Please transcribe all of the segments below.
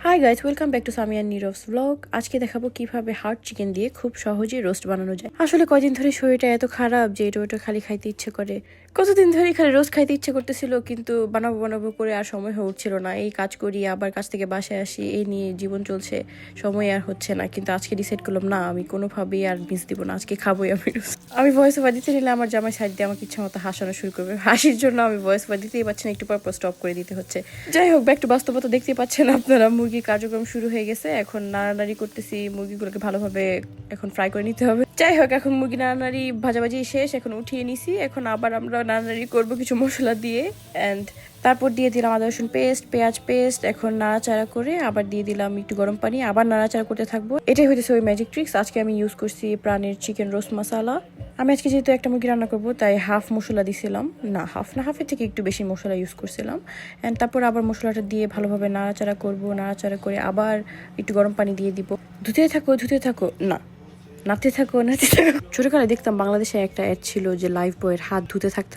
High guys, welcome back to Samia Nirob's blog. আজকে দেখাবো কিভাবে হার্ড চিকেন দিয়ে খুব সহজেই রোস্ট বানানো যায়। আসলে কয়দিন ধরে শরীরটা এত খারাপ যে এটা ওটা খালি খাইতে ইচ্ছে করে। কতদিন ধরে খালি রোস্ট খাইতে ইচ্ছে করতেছিল, কিন্তু বানাবো বানাবো করে আর সময় হয়ে উঠছিল না। এই কাজ করি, আবার কাজ থেকে বাসায় আসি, এই নিয়ে জীবন চলছে, সময় আর হচ্ছে না। কিন্তু আজকে ডিসাইড করলাম না, আমি কোনোভাবেই আর মিস দিব না, আজকে খাবোই আমি রোস্ট। আমি ভয়েস ওভার দিতে নিলে আমার জামাই সাইড দিয়ে আমাকে ইচ্ছা মতো হাসানো শুরু করবে। হাসির জন্য আমি ভয়েস ওভার দিতেই পারছি না, একটু পর স্টপ করে দিতে হচ্ছে। যাই হোক, ব্যাক টু বাস্তবতা দেখতেই পাচ্ছেন আপনারা, মুরগির কার্যক্রম শুরু হয়ে গেছে। এখন নাড়ানাড়ি করতেছি, মুরগিগুলোকে ভালোভাবে এখন ফ্রাই করে নিতে হবে। যাই হোক, এখন মুরগি নাড়ানাড়ি ভাজাভাজি শেষ, এখন উঠিয়ে নিছি। এখন আবার আমরা নাড়ানাড়ি করবো কিছু মশলা দিয়ে, অ্যান্ড তারপর দিয়ে দিলাম আদা রসুন পেস্ট, পেঁয়াজ পেস্ট। এখন নাড়াচাড়া করে আবার দিয়ে দিলাম একটু গরম পানি, আবার নাড়াচাড়া করতে থাকবো। এটাই হইতেছে ওই ম্যাজিক ট্রিক্স। আজকে আমি ইউজ করছি প্রাণের চিকেন রোস্ট মশলা। আমি আজকে যেহেতু একটা মুরগি রান্না করবো, তাই হাফ মশলা দিছিলাম, না হাফ না, হাফের থেকে একটু বেশি মশলা ইউজ করছিলাম। অ্যান্ড তারপর আবার মশলাটা দিয়ে ভালোভাবে নাড়াচাড়া করবো, নাড়াচাড়া করে আবার একটু গরম পানি দিয়ে দিব। ধুতে থাকো, না নাড়তে থাকো। ছোটকালে দেখতাম বাংলাদেশে একটা অ্যাড ছিল যে লাইফ বয়ের হাত ধুতে থাকতে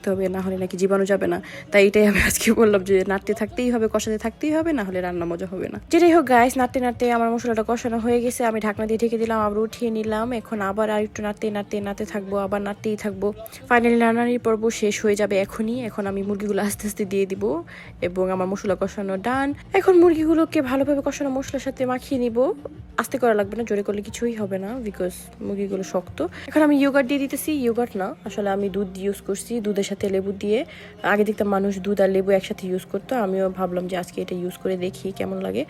হবে, না হলে নাকি জীবাণু যাবে না। তাই এটাই আমি আজকে বললাম যে নাড়তে থাকতেই হবে, কষাতে থাকতেই হবে, না হলে রান্না মজা হবে না। যেটাই হোক গাইস, নাড়তে নাড়তে আমার মশলাটা কষানো হয়ে গেছে। আমি ঢাকনা দিয়ে ঢেকে দিলাম, আবার উঠিয়ে নিলাম। এখন আবার আর একটু নাড়তে থাকবো, আবার নাড়তেই থাকবো। ফাইনালি নাড়ানির পর্ব শেষ হয়ে যাবে এখনই। এখন আমি মুরগিগুলো আস্তে আস্তে দিয়ে দিব এবং আমার মশলা কষানো ডান। এখন মুরগিগুলোকে ভালোভাবে কষানো মশলার সাথে মাখিয়ে নিব। আস্তে করা লাগবে না, জোরে করলে কিছুই হবে না, বিকজ মুরগিগুলো শক্ত। এখন আমি ইয়োগার্ট দিয়ে দিতেছি, ইয়োগার্ট না আসলে আমি দুধ ইউজ করছি, দুধের সাথে লেবু দিয়ে। আগে দেখতাম মানুষ দুধ আর লেবু একসাথে ইউজ করতো, আমিও ভাবলাম যে আজকে এটা ইউজ করে দেখি কেমন লাগে।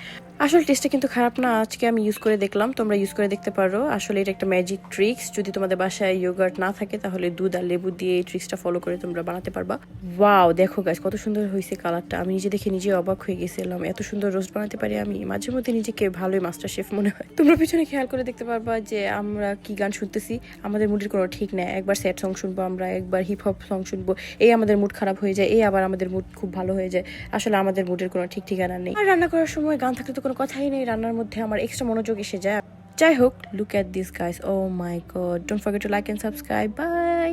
আসলে টেস্টটা কিন্তু খারাপ না, আজকে আমি ইউজ করে দেখলাম, তোমরা ইউজ করে দেখতে পারো। আসলে এটা একটা ম্যাজিক ট্রিক্স। যদি তোমাদের বাসায় ইয়োগার্ট না থাকে তাহলে দুধ আর লেবু দিয়ে এই ট্রিক্সটা ফলো করে তোমরা বানাতে পারবা। ওয়াও, দেখো গাইস কত সুন্দর হয়েছে কালারটা। আমি নিজে দেখে নিজে অবাক হয়ে গেছিলাম, এত সুন্দর রোস্ট বানাতে পারি আমি। মাঝে মধ্যে নিজেকে ভালোই মাস্টার শেফ মনে হয়। তোমরা পিছনে খেয়াল করে দেখতে পারবা যে আমরা কি গান শুনতেছি। আমাদের মুডের কোনো ঠিক নেই, একবার স্যাড সং শুনবো আমরা, একবার হিপ হপ সং শুনবো, এই আমাদের মুড খারাপ হয়ে যায়, এই আবার আমাদের মুড খুব ভালো হয়ে যায়। আসলে আমাদের মুডের কোনো ঠিক ঠিকানা নেই। আর রান্না করার সময় গান থাকলে তো কোনো কথাই নেই, রান্নার মধ্যে আমার এক্সট্রা মনোযোগ এসে যায়। যাই হোক, look at this guys, oh my god, don't forget to like and subscribe, by.